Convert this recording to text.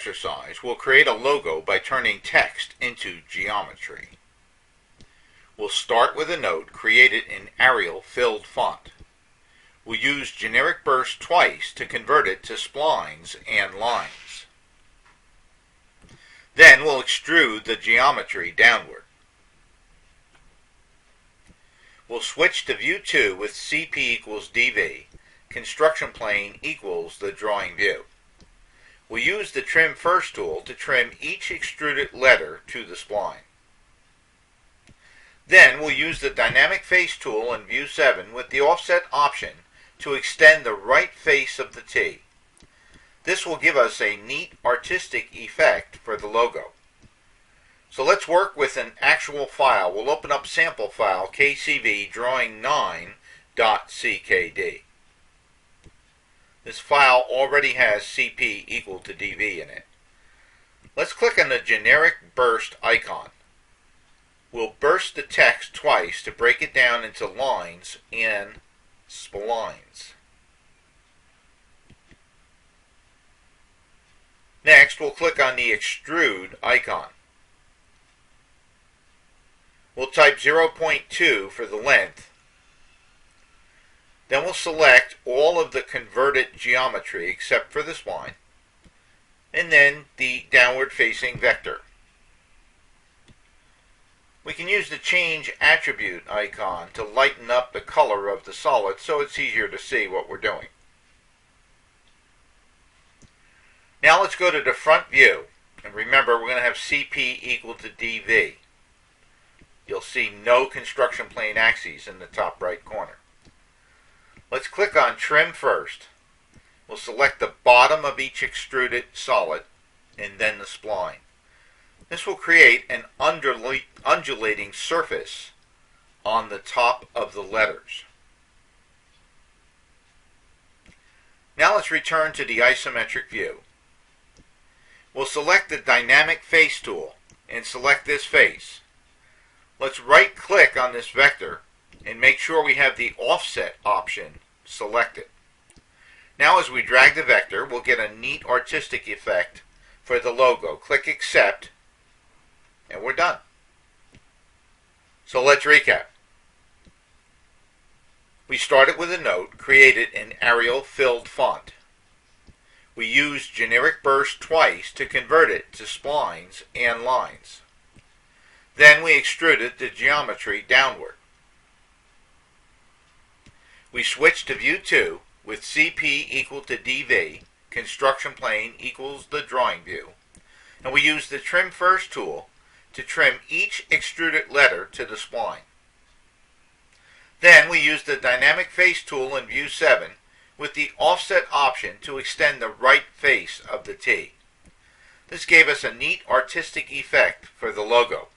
exercise, we'll create a logo by turning text into geometry. We'll start with a note created in Arial filled font. We'll use generic burst twice to convert it to splines and lines. Then we'll extrude the geometry downward. We'll switch to View 2 with CP equals DV, construction plane equals the drawing view. We'll use the Trim First tool to trim each extruded letter to the spline. Then we'll use the Dynamic Face tool in View 7 with the Offset option to extend the right face of the T. This will give us a neat artistic effect for the logo. So let's work with an actual file. We'll open up sample file KCV drawing9.ckd. This file already has CP equal to DV in it. Let's click on the generic burst icon. We'll burst the text twice to break it down into lines and splines. Next, we'll click on the extrude icon. We'll type 0.2 for the length. Then we'll select all of the converted geometry except for the spline, and then the downward facing vector. We can use the change attribute icon to lighten up the color of the solid so it's easier to see what we're doing. Now let's go to the front view, and remember we're going to have CP equal to DV. You'll see no construction plane axes in the top right corner. Let's click on Trim First. We'll select the bottom of each extruded solid and then the spline. This will create an undulating surface on the top of the letters. Now let's return to the isometric view. We'll select the Dynamic Face tool and select this face. Let's right-click on this vector and make sure we have the Offset option selected. Now as we drag the vector, we'll get a neat artistic effect for the logo. Click Accept, and we're done. So let's recap. We started with a note created in Arial filled font. We used generic burst twice to convert it to splines and lines. Then we extruded the geometry downward. We switched to View 2 with CP equal to DV, construction plane equals the drawing view, and we used the Trim First tool to trim each extruded letter to the spline. Then we used the Dynamic Face tool in View 7 with the Offset option to extend the right face of the T. This gave us a neat artistic effect for the logo.